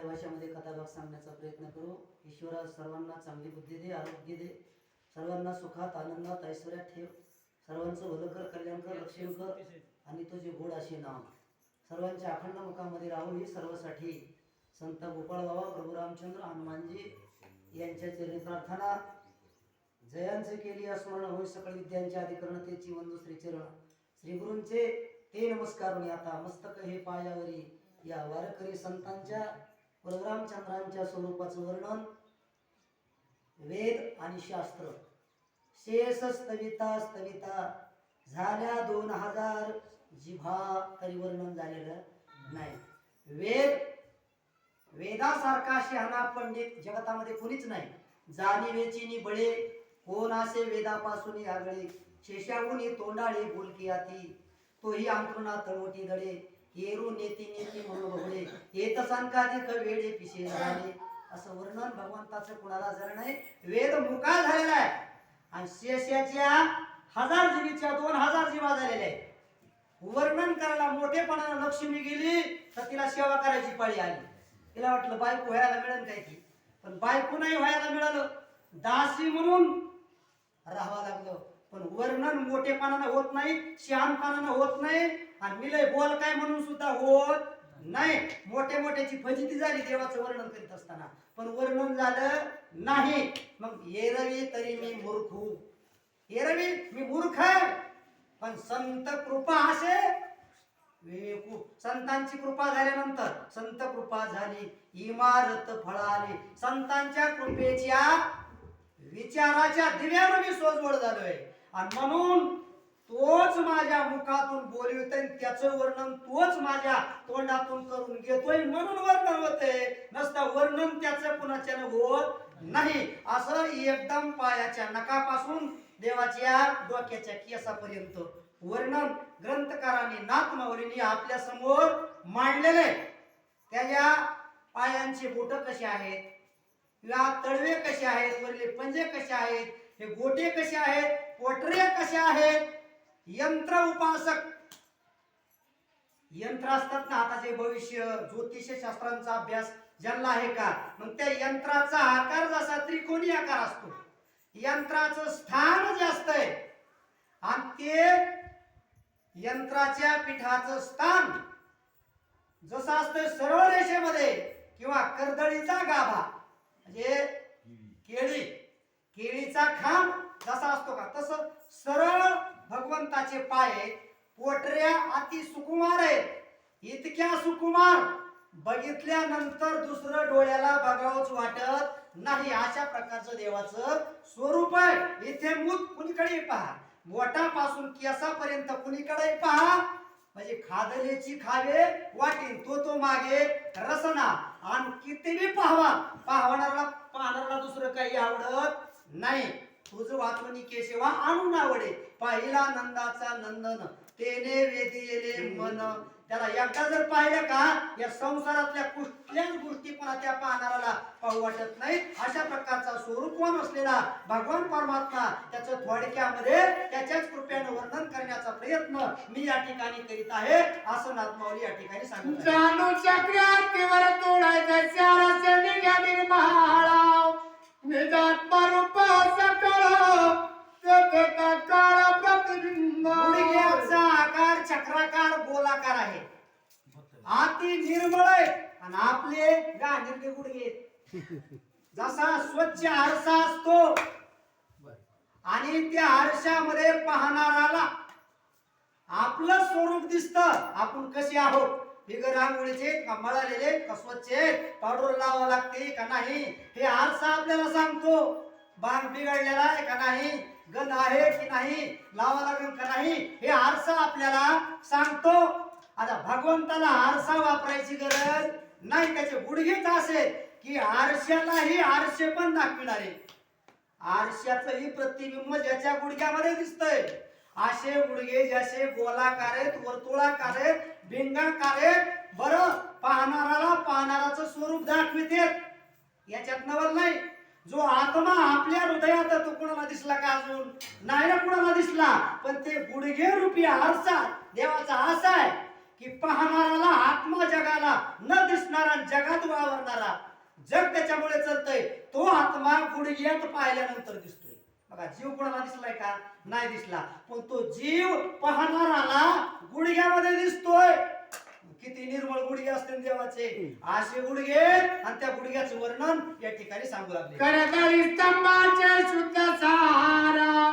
साध्या भाषेमध्ये कथाभाग सांगण्याचा प्रयत्न करू। ईश्वरा सर्वांना चांगली बुद्धी दे, आरोग्य दे, सर्वांना सुखात आनंदात ऐश्वर्यात ठेव, सर्वांचं भलं कर, कल्याण कर, रक्षण कर आणि तुझे गोड असे नाम सर्वांच्या अखंड मुखामध्ये राहू ही सर्वांसाठी संत गोपाळ बाबा, प्रभू रामचंद्र, हनुमानजी यांच्या चरणी प्रार्थना। जयांचे केली स्मरण होय सकळ विद्यांच्या अधिकरणतेची वंदू श्री चरण श्री गुरूंचे ते नमस्कार। आता मस्तक हे पायावरी या वारकरी संतांच्या परमरामचंद्रांच्या स्वरूपाचं वर्णन वेद आणि शास्त्र शेष स्तविता स्तविता झाल्या 2000 जिभा तरी वर्णन झालेलं नाही। वेदासारखा शहाणा पंडित जगतामध्ये कोणीच नाही। जाणीवेची नि बळे कोण असे वेदापासून आगळे, शेषाहून तोंडाळे बोलकी आती तोही अंतरुणात मोठी दडे, येरू नेती नेती म्हणून बघडे येत संकाधिक वेडे पिशे झाले। असं वर्णन भगवंताचं कुणाला झालं नाही। वेद मुका झालेला आहे आणि शेषाच्या 1000 जीवीच्या 2000 जीवा झालेल्या आहेत। वर्णन करायला मोठेपणाने लक्ष्मी गेली तर तिला सेवा करायची पाळी आली। तिला वाटलं बायको व्हायला मिळेल काय की, पण बायको नाही व्हायला मिळालं, दासी म्हणून राहावं लागलं। पण वर्णन मोठेपणाने होत नाही, शहाणपणाने होत नाही आणि मिलय बोल काय म्हणून सुद्धा होत नाही। मोठ्याची फजिती झाली देवाचं वर्णन करीत असताना, पण वर्णन झालं नाही। मग एरवी तरी मी मूर्ख, एरवी मी मूर्ख आहे, पण संत कृपा असे विवेकू। संतांची कृपा झाल्यानंतर संत कृपा झाली, इमारत फळाली। संतांच्या कृपेच्या विचाराच्या दिव्यावर मी सोजवळ झालोय आणि म्हणून तोच माझ्या मुखातून बोलवितोय, त्याचं वर्णन तोच माझ्या तोंडातून करून घेतोय म्हणून वर्णन होते, नसता वर्णन त्याचं कुणाच्याने होत नाही। असं एकदम पायाच्या नखापासून देवाच्या डोक्याच्या केसापर्यंत वर्णन ग्रंथकारांनी नाथमाऊलींनी आपल्या समोर मांडलेले। त्याच्या पायांचे बोट कसे आहेत, या तळवे कसे आहेत, वरले पंजे कसे आहेत, हे गोटे कसे आहेत, पोटरे कसे आहेत। यंत्र उपासक यंत्र असतात ना, आताचे भविष्य ज्योतिष शास्त्रांचा अभ्यास ज्यांना आहे का, मग त्या यंत्राचा आकार जसा त्रिकोणी आकार असतो, यंत्राचं स्थान जास्त आहे आणि ते यंत्राच्या पिठाचं स्थान जसं असतं सरळ रेषेमध्ये किंवा कर्दळीचा गाभा म्हणजे केळीचा खांब जसा असतो का, तसं सरळ भगवंताचे पाय पोटऱ्या अति सुकुमार आहेत। इतक्या सुकुमार बघितल्यानंतर दुसरं डोळ्याला बघावंच वाटत नाही, अशा प्रकारचं देवाचं स्वरूप आहे। इथे मूत कुणीकडे पहा, बोटापासून केसापर्यंत कुणीकडे पहा, म्हणजे खादलेची खावे वाटीन तो मागे रसना। आणि कितीही पाहणाऱ्याला दुसरं काही आवडत नाही। तुझ वाचवणी केशवा आणून आवडे, पाहिला नंदाचा नंदन तेने वेदिले मन। त्याला एकदा जर पाहिलं का, या संसारातल्या कुठल्याच गोष्टी पण त्या पाहणाऱ्याला पाहू वाटत नाही। अशा प्रकारचा स्वरूपवान असलेला भगवान परमात्मा त्याचं थोडक्यामध्ये त्याच्याच कृपेने वर्णन करण्याचा प्रयत्न मी या ठिकाणी करीत आहे, असं नाथमाऊली या ठिकाणी सांगत आहे। जानू चक्रातीवर तोडायचं चाराचे निघाली महाळा, निजात रूप सकळ तेथे काळा प्रतिबिंब। गुडघ्याचा आकार चक्राकार गोलाकार आहे, अति निर्मळ आहे आणि आपले गांधीर्य गुडघे जसा स्वच्छ आरसा असतो आणि त्या आरशामध्ये पाहणाराला आपलं स्वरूप दिसतं, आपण कसे आहोत, बिगर आंघोळीचे का मळालेले का स्वच्छ पावडर लावावं लागते का नाही, हे आरसा आपल्याला सांगतो। बांग बिघडलेला आहे का नाही, गंध आहे की नाही, लावा लागेल का नाही, हे आरसा आपल्याला सांगतो। आता भगवंताला आरसा वापरायची गरज नाही, त्याचे गुडघेच असे की आरशालाही आरशे पण दाखविणारे, आरशाचं ही प्रतिबिंब ज्याच्या गुडघ्यामध्ये दिसतंय, असे गुडघे जसे गोलाकार आहेत, वर्तुळाकार आहेत, भिंगाकार आहेत, बरं पाहणाराला पाहणाराचं स्वरूप दाखविते, याच्यात नवल नाही। जो आत्मा आपल्या हृदयात तो कुणाला दिसला का, अजून नाही ना कुणाला दिसला, पण ते गुडघे रूपी आरसा देवाचा असा आहे की पाहणाराला आत्मा जगाला न दिसणारा जगात वावरणारा जग त्याच्यामुळे चालतंय. तो आत्मा गुडघ्यात पाहिल्यानंतर दिसतोय. बघा जीव कोणाला दिसलाय का? नाही दिसला. पण तो जीव पाहणाराला गुडघ्यामध्ये दिसतोय. किती निर्मळ गुडघे असतील देवाचे. असे गुडघे आणि त्या गुडघ्याचं वर्णन या ठिकाणी सांगू लागले. करतळी स्तंभाचे शुद्ध सारा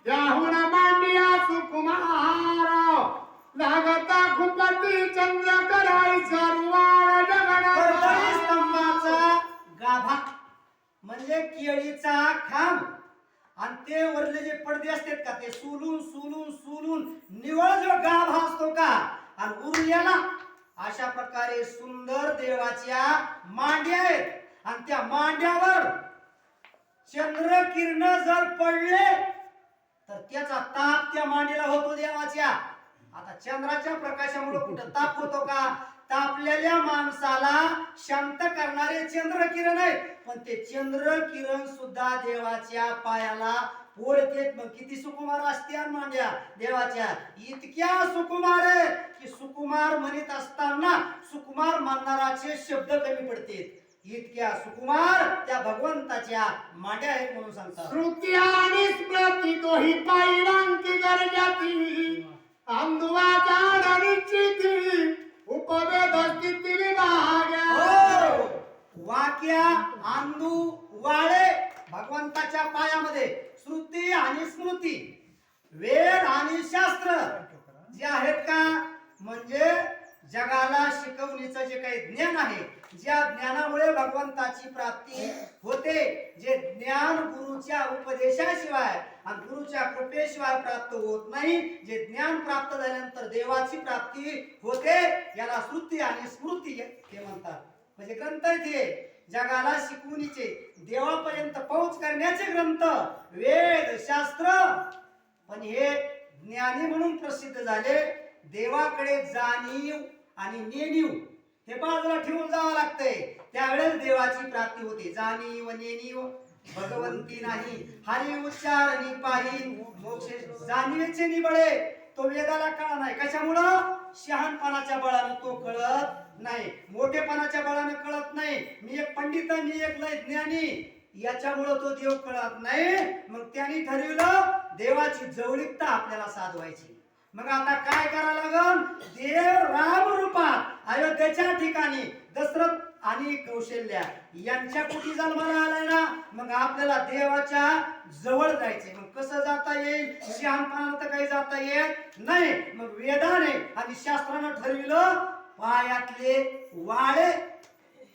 त्याहून मांडिया सुकुमार लागता खुपती चंद्र कराई सर्वार करतळी जगणा स्तंभाचा गाभा म्हणजे केळीचा खांब आणि ते वरले जे पडदे असतात का ते सोलून सोलून सोलून निवळ जो गाभा असतो का आणि उरलेला अशा प्रकारे सुंदर देवाच्या मांड्या आहेत. आणि त्या मांड्यावर चंद्र किरण जर पडले तर त्याचा ताप त्या मांडीला होतो देवाच्या. आता चंद्राच्या प्रकाशामुळे कुठं ताप होतो का? तापलेल्या माणसाला शांत करणारे चंद्र किरण आहेत. पण ते चंद्र किरण सुद्धा देवाच्या पायाला पोळतेत. मग किती सुकुमार असत्या मांड्या देवाच्या. इतक्या सुकुमार आहे की सुकुमार म्हणत असताना सुकुमार म्हणणाराचे शब्द कमी पडतात. इतक्या सुकुमार त्या भगवंताच्या मांड्या आहेत म्हणून सांगतात. श्रुती आणि स्मृती दोही पायरांकी गरजाती अंधुवा जाण निश्चिती उपवेद स्थिती विभाग्या. हो, वाक्या आंदू वाळे भगवंताच्या पायामध्ये श्रुती आणि स्मृती वेद आणि शास्त्र जे आहेत का म्हणजे जगाला शिकवणीचं जे काही ज्ञान आहे ज्या ज्ञानामुळे भगवंताची प्राप्ती होते. जे ज्ञान गुरुच्या उपदेशाशिवाय आणि गुरुच्या कृपेशिवाय प्राप्त होत नाही. जे ज्ञान प्राप्त झाल्यानंतर देवाची प्राप्ती होते याला श्रुती आणि स्मृती हे म्हणतात. म्हणजे ग्रंथ ते जगाला शिकवणीचे देवापर्यंत पोहोच करण्याचे ग्रंथ वेद शास्त्र. पण हे ज्ञानी म्हणून प्रसिद्ध झाले. देवाकडे जाणीव आणि नेणीव हे बाजूला ठेवून जावं लागतंय. त्यावेळेस देवाची प्राप्ती होते. जाणीव नेणीव भगवंती नाही हरी उच्चारणी पाही मोक्ष. जाणीवेचे निबळे तो वेदाला कळा नाही. कशामुळं? शहाणपणाच्या बळानं तो कळत नाही. मोठेपणाच्या बळानं कळत नाही. मी एक पंडित मी एक लय ज्ञानी याच्यामुळं तो देव कळत नाही. मग त्यांनी ठरवलं देवाची जवळीकता आपल्याला साधवायची. मग आता काय करावं लागल? देव राम रूपात अयोध्येच्या ठिकाणी दशरथ आणि कौशल्या यांच्या कुठी जन्माला आलाय ना. मग आपल्याला देवाच्या जवळ जायचे. मग कसं जाता येईल? शहाणपणानं तर काही जाता येत नाही. मग वेदाने आणि शास्त्रानं ठरविलं पायातले वाळे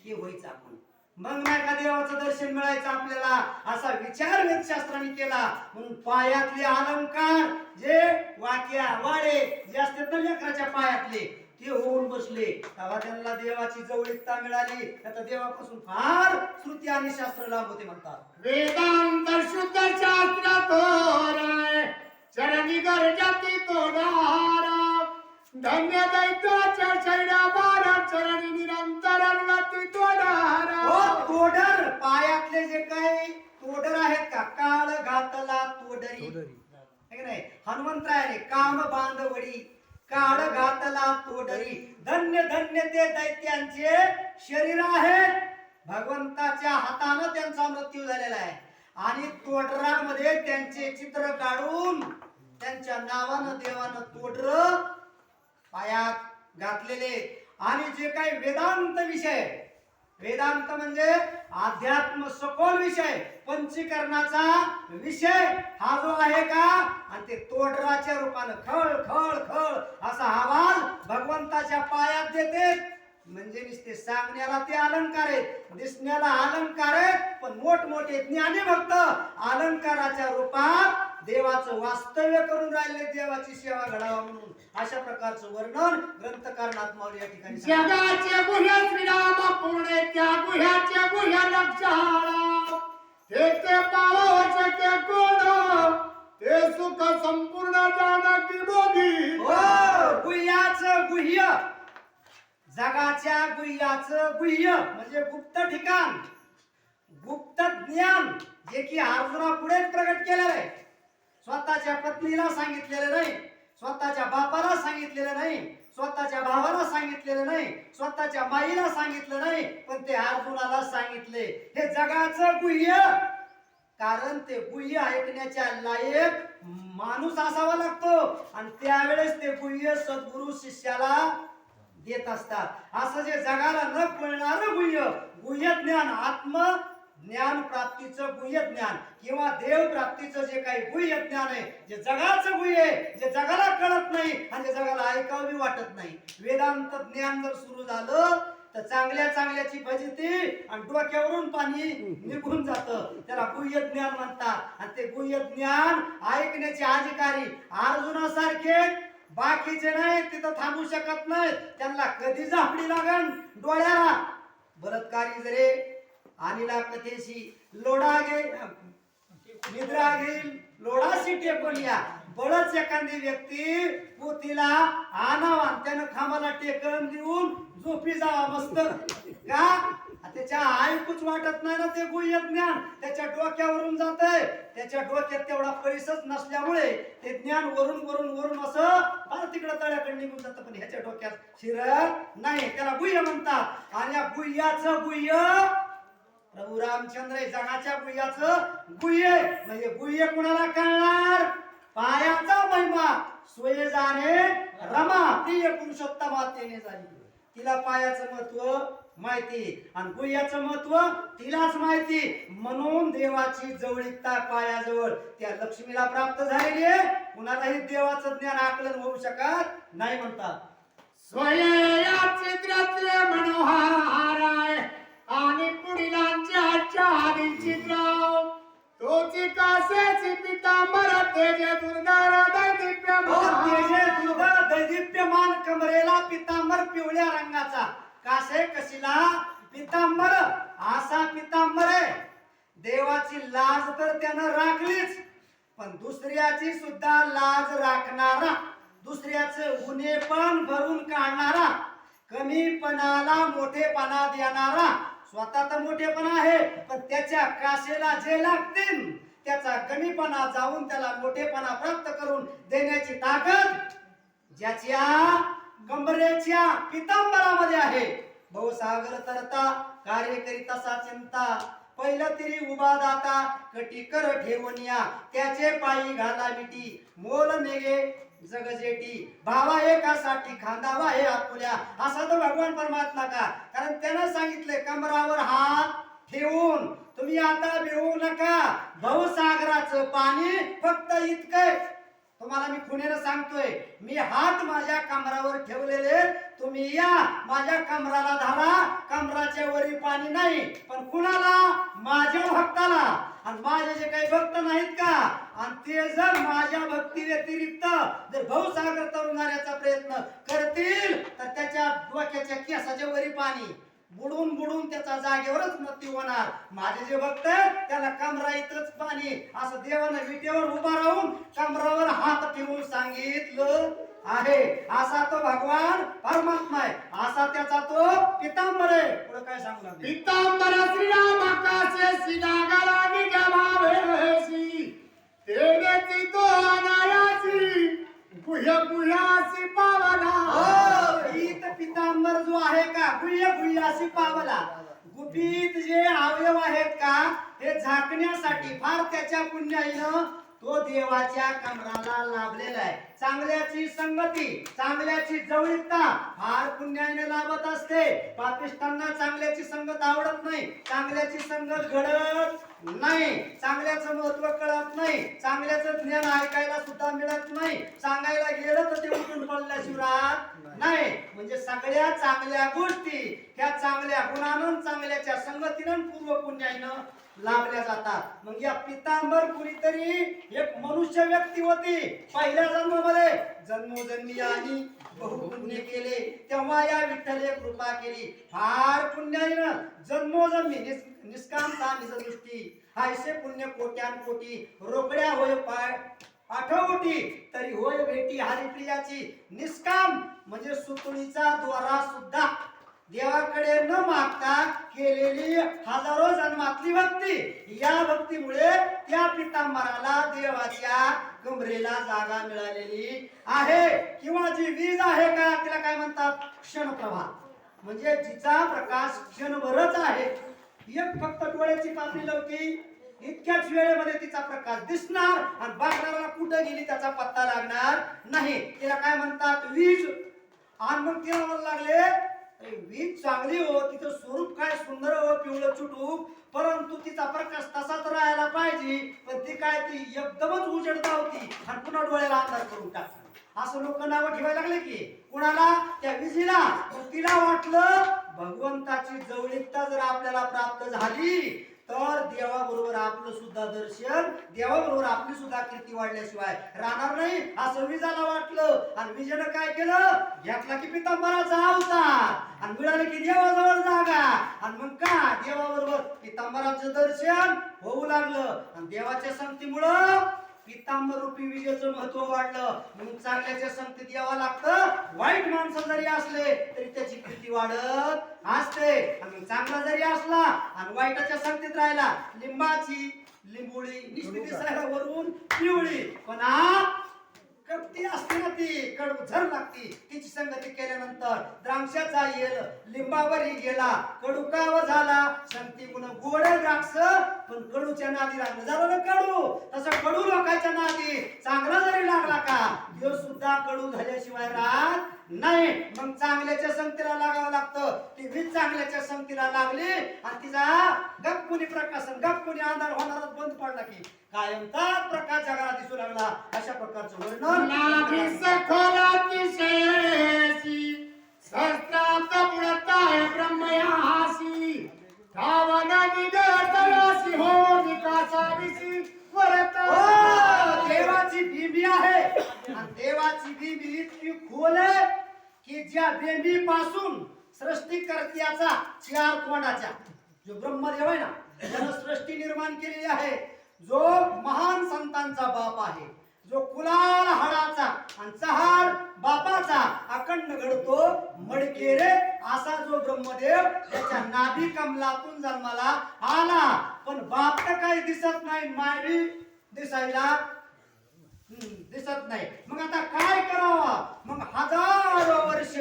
हे व्हायचं आपण. मग नाही का देवाचं दर्शन मिळायचं आपल्याला असा विचार वेदशास्त्राने केला. म्हणून पायातले अलंकार जे वाक्या वाडे जे असतात ना लेकराच्या पायातले ते होऊन बसले तेव्हा त्यांना देवाची जवळीकता मिळाली. आता देवापासून फार श्रुती आणि शास्त्र लाभ होते म्हणतात. वेदांत शुद्ध शास्त्र तोराय चरणी गरजाती तोडारा धन्य दैत्याच्या शैल्या बारा चरणी निरंतर अन्नती तोडारा. तोडर पायातले जे काही तोडर आहेत का काळ घातला तोडरी है की नाही. हनुमंतरायाने काम बांधवडी काळ घातला तोडरी. धन्य धन्य ते दैत्यांचे शरीर आहेत. भगवंताच्या हातानं त्यांचा मृत्यू झालेला आहे आणि तोडरामध्ये त्यांचे चित्र काढून त्यांच्या नावानं देवानं तोडर पायात घातलेले. आणि जे काही वेदांत विषय वेदांत म्हणजे अध्यात्म सखोल विषय पंचीकरणाचा विषय हा जो आहे का आणि ते तोडराच्या रूपानं खळ खळ खळ असा आवाज भगवंताच्या पायात देते. म्हणजे नुसते सांगण्याला ते अलंकार आहेत दिसण्याला अलंकार आहेत पण मोठमोठे ज्ञानी भक्त अलंकाराच्या रूपात देवाचं वास्तव्य करून राहिले. देवाची सेवा घडावा म्हणून अशा प्रकारचं वर्णन ग्रंथकार नाथमाऊली या ठिकाणी जगाचे गुह्य श्रीराम पुणे त्या गुह्याचे गुह्य लक्षाळा ते पावच ते कोण ते सुख संपूर्ण जानकी बोधी. गुह्याचं गुह्य जगाच्या गुह्याचं गुह्य म्हणजे गुप्त ठिकाण गुप्त ज्ञान जे की अर्जुना पुढेच प्रगट केलेलं आहे. स्वतःच्या पत्नीला सांगितलेलं नाही स्वतःच्या बापाला सांगितलेलं नाही स्वतःच्या भावाला सांगितलेलं नाही, स्वतःच्या माईला सांगितलं नाही, पण ते अर्जुनाला सांगितले. हे जगाचं गुह्य, कारण ते गुह्य ऐकण्याच्या लायक माणूस असावा लागतो आणि त्यावेळेस ते गुह्य सद्गुरु शिष्याला देत असतात. असं जे जगाला न कळणारं गुह्य, गुह्य ज्ञान, आत्म ज्ञान प्राप्तीचं गुह्य ज्ञान किंवा देव प्राप्तीचं जे काही गुह्य ज्ञान आहे, जे जगाचं गुह्य आहे, जे जगाला कळत नाही आणि जे जगाला ऐकावं वाटत नाही, वेदांत ज्ञान जर सुरू झालं तर चांगल्या चांगल्याची फजिती आणि डोक्यावरून पाणी निघून जातं. त्याला गुह्य ज्ञान म्हणतात. आणि ते गुह्य ज्ञान ऐकण्याचे अधिकारी अर्जुनासारखे बाकीचे नाही, तिथं थांबू शकत नाही. त्यांना कधी झापडी लागण डोळ्याला. बलात्कारी जरे आणीला कथेशी लोढा घे निद्रा घेईल लोढाशी टेकून या. बळच एखादी व्यक्ती पोतीला आणावा, त्यानं खांबाला टेकन देऊन झोपी जावा मस्त का? त्याच्या ऐकूच वाटत नाही ना ते गुह्य ज्ञान, त्याच्या डोक्यावरून जातंय. त्याच्या डोक्यात तेवढा पैसाच नसल्यामुळे ते ज्ञान वरून वरून वरून असं फार तिकडं तळ्याकडे निघून जातं, पण ह्याच्या डोक्यात शिरत नाही. त्याला गुह्य म्हणतात. आणि या गुह्याचं गुह्य प्रभू रामचंद्र जगाच्या गुह्याचं गुह्य. म्हणजे गुह्य कुणाला कळणार? पायाचा महिमा सोये जाणे रमा प्रिय पुरुषोत्तमा तेने झाली. तिला पायाचं महत्व माहिती आणि गुह्याचं महत्व तिलाच माहिती. म्हणून देवाची जवळीकता पायाजवळ त्या लक्ष्मीला प्राप्त झालेली आहे. कुणालाही देवाचं ज्ञान आकलन होऊ शकत नाही म्हणतात. स्वया चित्रातले मनोहाराय आणि पुढीलांच्या आधी चित्राव तोची कासेची पितांबर तेजे दुर्गार दैदिप्यमान कमरेला पितांबर पिवळ्या रंगाचा, कासे कशीला पितांबर, असा पितांबर आहे. देवाची लाज तर त्यानं राखलीच, पण दुसऱ्याची सुद्धा लाज राखणारा, दुसऱ्याचे गुन्हे पण भरून काढणारा, कमीपणाला मोठेपणा देणारा, स्वतः तर मोठेपणा आहे पण त्याच्या कासेला जे लागतील त्याचा कमीपणा जाऊन त्याला मोठेपणा प्राप्त करून देण्याची ताकद ज्याच्या कंबरेच्या पितांबरामध्ये आहे. भवसागर तरता कार्य करीतसा चिंता, पहिलं तरी उभा दाता कटी कर ठेवूनिया, त्याचे पायी घाला मिटी मोल नेगे जगजेटी, भावा एकासाठी खांदावा हे आपुल्या. असा तो भगवान परमात्मा का? कारण त्यानं सांगितले कमरावर हात ठेवून तुम्ही आता भिवू नका. भवसागराचं पाणी फक्त इतकंय. तुम्हाला मी खुणेनं सांगतोय, मी हात माझ्या कमरावर ठेवलेले, तुम्ही या माझ्या कमराला धरा. कमराच्या वरी पाणी नाही, पण कुणाला? माझ्या भक्ताला. आणि माझे जे काही भक्त नाहीत का, आणि ते जर माझ्या भक्ती व्यतिरिक्त जर भवसागर तरुणाऱ्याचा प्रयत्न करतील तर त्याच्या डोक्याच्या केसाच्या वरी पाणी बुडून बुडून त्याचा जागेवरच मृत्यू होणार. माझे जे भक्त त्याला कमरा इथंच पाणी, असं देवानं विटेवर उभा राहून कमरावर हात ठेवून सांगितलं आहे. असा तो भगवान परमात्मा आहे, असा त्याचा तो पितांबर आहे. पुढे काय सांगू लागले? पितांबर श्रीराम आकाशे सिनागरा निगमावेसी तेनेची तो अनायासी गुह्य गुह्यासी पावला. गीत पितांबर जो आहे का, गुह्य गुह्यासी पावला. गुपित जे अवयव आहेत का, हे झाकण्यासाठी फार त्याच्या पुण्याईनं तो देवाच्या कमराला लाभलेला आहे. चांगल्याची संगती, चांगल्याची जवळीकता फार पुण्याईने लाभत असते. पापिष्टांना चांगल्याची संगत आवडत नाही, चांगल्याची संगत घडत नाही, चांगल्याचं महत्व कळत नाही, चांगल्याचं ज्ञान ऐकायला सुद्धा मिळत नाही. सांगायला गेलं तर ते उठून पडल्याशिवाय नाही. म्हणजे सगळ्या चांगल्या गोष्टी ह्या चांगल्या गुणानं, चांगल्याच्या संगतीनं, पूर्व पुण्याईनं लाभल्या जातात. मग या पितांबर कुणीतरी एक मनुष्य व्यक्ती होती. पहिल्या जन्मामध्ये जन्मोजन्मी आणि बहुपुण्य केले, तेव्हा या विठ्ठले कृपा केली. फार पुण्याईनं जन्मोजन्मी निष्कामता निजदृष्टी हायसे पुण्य कोट्यान कोटी, रोकड्या होय पाठवटी तरी होय भेटी हरिप्रियाची. निष्काम म्हणजे सुतुळीचा द्वारा सुद्धा देवाकडे न मागता केलेली हजारो जन्मातली भक्ती, या भक्तीमुळे त्या पितांबराला देवाच्या कमरेला जागा मिळालेली आहे. किंवा जी वीज आहे का तिला काय म्हणतात, क्षणप्रभा, म्हणजे जिचा प्रकाश क्षणभरच आहे. एक फक्त डोळ्याची पापणी लावती, इतक्याच वेळेमध्ये तिचा प्रकाश दिसणार आणि बागणाऱ्याला कुठं गेली त्याचा पत्ता लागणार नाही. तिला काय म्हणतात, वीज. आणि मग तिला म्हणू लागले, अरे वीज चांगली हो, तिचं स्वरूप काय सुंदर हो, पिवळं चुटूक, परंतु तिचा प्रकाश तसाच राहायला पाहिजे. पण ती काय, ती एकदमच उजेडता होती आणि पुन्हा डोळ्याला अंधार करून टाकली. असं लोक नावं ठेवायला लागले की कुणाला, त्या विजीला. तिला वाटलं भगवंताची जवळीकता जर आपल्याला प्राप्त झाली तर देवाबरोबर आपलं सुद्धा दर्शन, देवाबरोबर आपली सुद्धा कीर्ती वाढल्याशिवाय राहणार नाही, असं विजाला वाटलं. आणि विजेनं काय केलं, घेतला की पितांबराचा अवतार आणि मिळालं की देवाजवळ जागा. आणि मग का, देवाबरोबर पितांबराचं दर्शन होऊ लागलं आणि देवाच्या संगतीमुळं पितांबर रूपी विजेचं महत्व वाढलं. म्हणून चांगल्याच्या संगतीत यावं लागतं. वाईट माणसं जरी असले तरी त्याची कीर्ती वाढत असते. आणि चांगला जरी असला आणि वाईटाच्या संगतीत राहिला, लिंबाची लिंबोळी निष्ठी दिसायला वरून पिवळी, पण कपटी असते ना, ती कडू झर लागती. तिची संगती केल्यानंतर द्राक्षाचा येल लिंबावरही गेला, कडू काव झाला. संगती गुण गोड द्राक्ष पण कडूच्या नादी लागलं, झालं ना कडू. तसं कडू लोकांच्या नादी चांगला जरी लागला का, देव सुद्धा कडू झाल्याशिवाय राहत नाही. मग चांगल्याच्या संगतीला लागावं लागतं. ती वीज चांगल्याच्या संगतीला लागली आणि तिचा गप्पुनी प्रकाशन, गप्पुनी अंधार होणारच बंद पडला की कायमचाच प्रकाश जगाला दिसू लागला. अशा प्रकारचं वर्णन नाभी सखोलातिशयसी सहस्राब्द पुरताय ब्रह्मयासी धावना निगतयासी हो विकासाविसी वरत. देवाची बिंबी आहे आणि देवाची बिंबी इतकी खोल आहे की ज्या बिंबी पासून सृष्टीकर्त्याचा चार तोंडाच्या जो ब्रह्मदेव आहे ना, त्यानं सृष्टी निर्माण केलेली आहे. जो महान संतांचा बाप आहे, जो कुलाल हाडाचा आणि चहाड बापाचा अखंड घडतो मडकेरे असा जो ब्रह्मदेव त्याच्या नाभी कमलातून जन्माला आला. पण बाप तर काही दिसत नाही, मायबी दिसायला दिसत नाही. मग आता काय करावं, मग हजारो वर्ष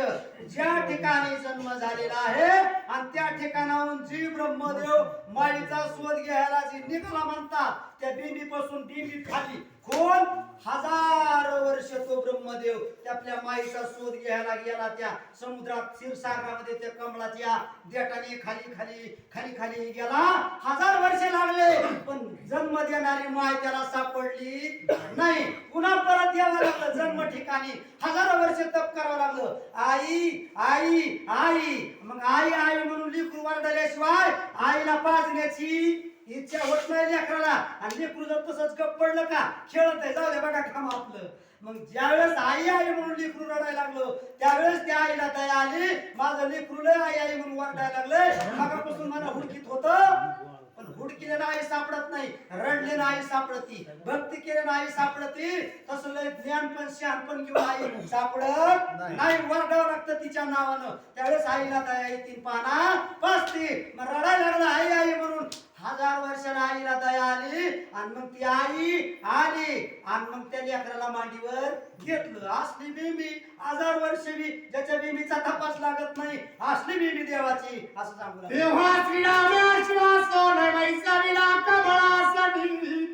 ज्या ठिकाणी जन्म झालेला आहे आणि त्या ठिकाणाहून जी ब्रह्मदेव माईचा शोध घ्यायला जी निघाला म्हणतात, त्या बिंबीपासून बिंबी खाली कोण, हजारो वर्ष तो ब्रह्मदेव त्या आपल्या माईचा शोध घ्यायला गेला. त्या समुद्रात क्षीरसागरामध्ये त्या कमळाच्या देठाने खाली खाली खाली खाली गेला. 1000 वर्ष लागले पण जन्म देणारी माय त्याला सापडली नाही. पुन्हा परत यावं लागलं जन्म ठिकाणी, हजारो वर्ष तप करावं लागलं. आई आई आई, मग आई आई म्हणून लेकरू वरडल्याशिवाय आईला पाजण्याची इच्छा होत नाही लेकराला. आणि लेकरू जर तसंच गप पडलं का, खेळत आहे, जाऊ दे बघा काम आपलं. मग ज्यावेळेस आई आई म्हणून लेकरू रडायला लागलं त्यावेळेस त्या आईला दया आली. माझं लेकरू लय आई आई म्हणून वरडायला लागलंय, मगापासून मला हुडकीत होतं पण हुडकीले नाही सापडत नाही, रडले नाही सापडती, भक्ती केले नाही सापडती. तसं लय ज्ञान पण शहाणपण किंवा आई सापडत नाही, वरडावं लागतं तिच्या नावानं. त्यावेळेस आईला दया येतील पाना पसती. मग रडायला लागला आई आई म्हणून. 1000 वर्षाला आईला दया आली आणि मग ती आई आली आणि मग त्या लेकराला मांडीवर घेतलं. असली बिंबी 1000 वर्ष बी ज्याच्या बिंबीचा तपास लागत नाही, असली बिंबी देवाची असं सांगू तेव्हा श्रीरामेश्वर वैसविला कमळासनी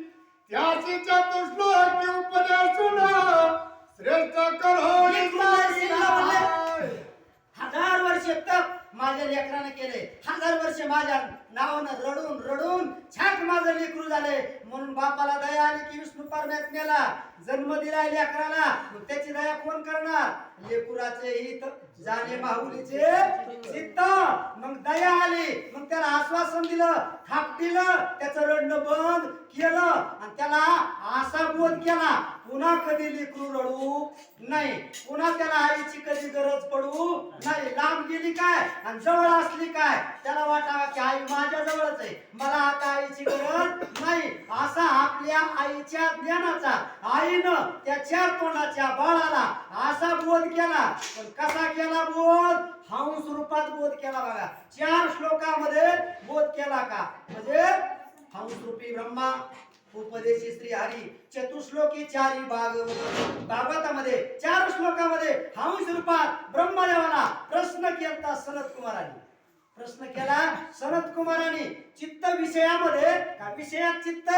त्याची चतुश्लोकी उपदेशुन श्रेष्ठ करो. 1000 वर्ष तप माझ्या लेकराने केले, 1000 वर्ष माझ्या नावानं रडून रडून छाक माझं लेकरू झाले. म्हणून बापाला दया आली की विष्णू पारण्यात नेला, जन्म दिला लेकराला. मग त्याची दया कोण करणार, लेकुराचे हित जाणे माहुलीचे चित्त. मग दया आली, मग त्याला आश्वासन दिलं, थापटिलं, त्याचं रडणं बंद केलं आणि त्याला असा बोध केला पुन्हा कधी लेकरू रडू नाही, पुन्हा त्याला आईची कधी गरज पडू नाही. लांब गेली काय आणि जवळ असली काय, त्याला वाटावं की आई माझ्या जवळच आहे, मला आता आईची गरज गरज नाही असा आपल्या आईच्या ज्ञानाचा आईनं त्या 4 तोंडाच्या बाळाला असा बोध केला. पण कसा केला बोध? हंस रूपात बोध केला बघा. 4 श्लोकामध्ये बोध केला का? म्हणजे हंस रूपी ब्रह्मा, उपदेशी श्री हरी, चतुश्लोकी 4 भागवतामध्ये 4 श्लोकामध्ये हंस रूपात ब्रह्मदेवाला प्रश्न केला सनत कुमारांनी. प्रश्न केला सनत कुमारांनी. चित्त विषयामध्ये का विषयात चित्त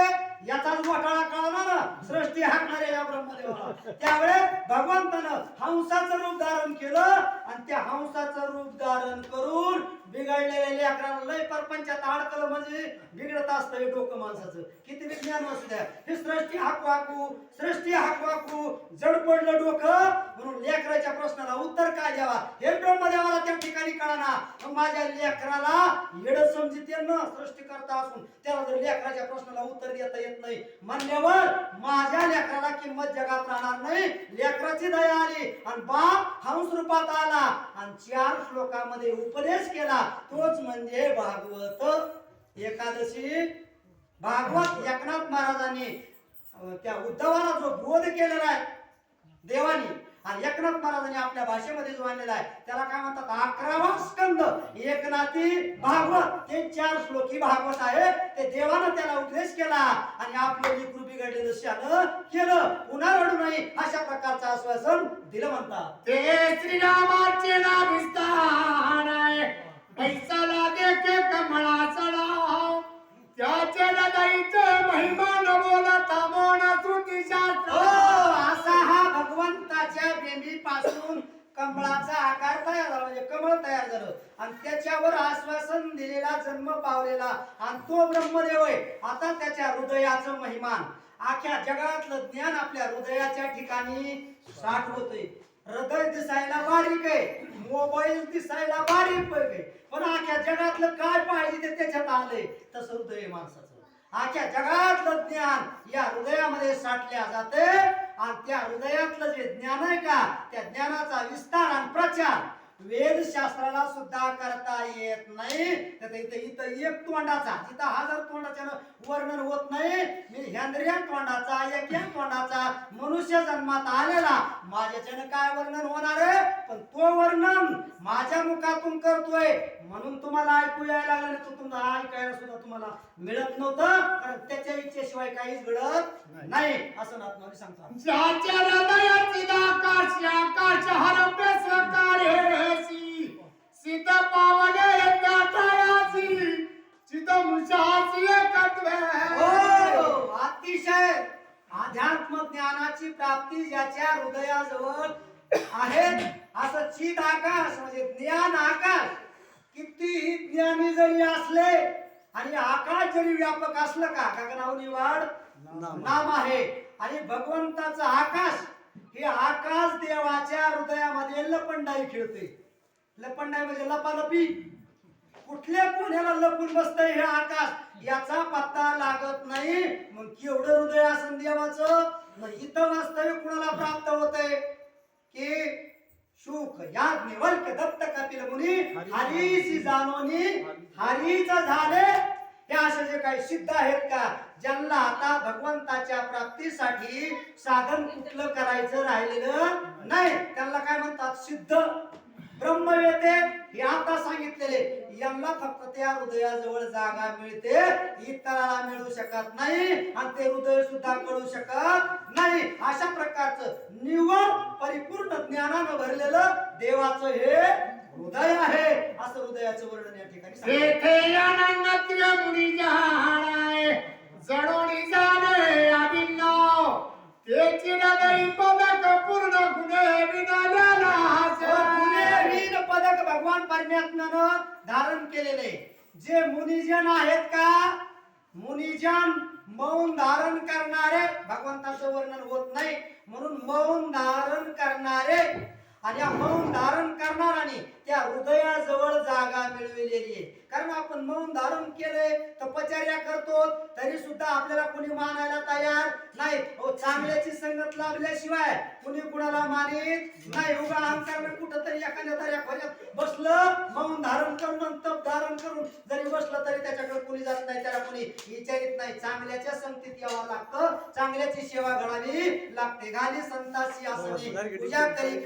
याचाच घोटाळा कळला ना सृष्टी हाकणाऱ्या या ब्रह्मदेवाला. त्यावेळेस भगवंतानं हंसाचं रूप धारण केलं आणि त्या हंसाचं रूप धारण करून बिघडलेल्या लेकराला लय परपंचात अडकलं म्हणजे बिघडत असतं हे डोकं माणसाचं. किती विज्ञान असू द्या हे सृष्टी हाकू जड पडलं डोकं म्हणून लेकराच्या प्रश्नाला उत्तर काय द्यावा हे ब्रह्मदेवाला त्या ठिकाणी कळना. मग माझ्या लेकराला येड समजिते ना सृष्टी करता असून त्याला जर लेकराच्या प्रश्नाला उत्तर देता येत नाही म्हणल्यावर माझ्या लेकराला किंमत जगात राहणार नाही. लेकराची दया आली आणि बाप हंस रूपात आला आणि 4 श्लोकामध्ये उपदेश केला. तोच म्हणजे भागवत एकादशी. भागवत एकनाथ महाराजांनी त्या उद्धवाला जो बोध केलेला आहे देवानी आणि एकनाथ महाराजांनी आपल्या भाषेमध्ये जो आणलेला आहे त्याला काय म्हणतात 11वा स्कंद एकनाथी भागवत. ते 4 श्लोकी भागवत आहे. ते देवानं त्याला उपदेश केला आणि आपले लेकरू बिघडलेलं शान केलं. पुन्हा रडू नये अशा प्रकारचं आश्वासन दिलं म्हणतात. ते श्रीरामाचे नाम विस्तार आहे पैसाला देखे कमळाचा नाव त्याच्या हृदयीचं महिमा न बोलता मोन श्रुती शास्त्र. असा हा भगवंताच्या बेंबीपासून कमळाचा आकार तयार झाला म्हणजे कमळ तयार झालं आणि त्याच्यावर आश्वासन दिलेला जन्म पावलेला आणि तो ब्रह्मदेव आहे. आता त्याच्या हृदयाचं महिमान आख्या जगातलं ज्ञान आपल्या हृदयाच्या ठिकाणी साठवतोय. हृदय दिसायला बारीक आहे, मोबाईल दिसायला बारीक आहे, पण आख्या जगातलं काय पाहिजे ते त्याच्यात आलंय. तसं हृदय माणसाचं आख्या जगातलं ज्ञान या हृदयामध्ये साठल्या जाते आणि त्या हृदयातलं जे ज्ञान आहे का त्या ज्ञानाचा विस्तार आणि प्रचार वेदशास्त्राला सुद्धा करता येत नाही. तर इथं एक तोंडाचा जिथं 1000 तोंडाच्या वर्णन होत नाही. मी ह्यांद्रिया तोंडाचा एक तोंडाचा मनुष्य जन्मात आलेला माझ्याच्यानं काय वर्णन होणार आहे. पण तो वर्णन माझ्या मुखातून करतोय म्हणून तुम्हाला ऐकू यायला लागलं नाही. तो तुम्हाला ऐकायला सुद्धा तुम्हाला मिळत नव्हतं कारण त्याच्या इच्छेशिवाय काहीच घडत नाही असं नाथमारी सांगतात. ज्याच्या हृदयाची आकाश हरपे स्वकारे सिद्ध पावले गाठायाची चिदमुषाची एकत्वे. अतिशय अध्यात्म ज्ञानाची प्राप्ती ज्याच्या हृदयाजवळ आहे असं चिद आकाश म्हणजे ज्ञान आकाश. कितीही ज्ञानी जरी असले आणि आकाश जरी व्यापक असलं का गगनावनी वाढ नाम आहे आणि भगवंताचं आकाश हे आकाश देवाच्या हृदयामध्ये लपंडाई खेळते. लपंडाई म्हणजे लपालपी. कुठल्या कोण्याला लपून बसतंय हे आकाश याचा पत्ता लागत नाही. मग केवढं हृदय असन देवाचं. मग इथं वास्तव्य कुणाला प्राप्त होतंय की शुक याज्ञवल्क दत्त कपिल मुनी हरीशी जानोनी हरीच झाले. हे असे जे काही सिद्ध आहेत का ज्यांना आता भगवंताच्या प्राप्तीसाठी साधन कुठलं करायचं राहिलेलं नाही त्यांना काय म्हणतात सिद्ध ब्रह्मवेते. हे आता सांगितलेले यांना फक्त त्या हृदयाजवळ जागा मिळते इतराला मिळू शकत नाही आणि ते हृदय सुद्धा कळू शकत नाही. अशा प्रकारचं निव्वळ परिपूर्ण ज्ञानानं भरलेलं देवाचं हे हृदय आहे असं हृदयाचं वर्णन या ठिकाणी जडोनी जाणे अभिन्नाव तेची हृदय पदक पूर्ण गुणे विनाल्याला गुणेहीन पदक भगवान परमात्म्यानं धारण केलेले. जे मुनिजन आहेत का मुनिजन मौन धारण करणारे भगवंताचं वर्णन होत नाही म्हणून मौन धारण करणारे आणि या मौन धारण करणाराने त्या हृदयाजवळ जागा मिळवलेली आहे. कारण आपण मौन धारण केले तपश्चर्या करतो तरी सुद्धा आपल्याला कोणी मानायला तयार नाही. चांगल्याची संगत लाभल्याशिवाय कुणी कुणाला मानित नाही. उगा अहंकार कुठं तरी एखाद्या तरी खोऱ्यात बसलं मौन धारण करून तप धारण करून जरी बसलं तरी त्याच्याकडे कोणी जात नाही, त्याला कोणी विचारित नाही. चांगल्याच्या संगतीत यावं लागतं, चांगल्याची सेवा घडावी लागते. घाली संतासी आसनी पूजा करी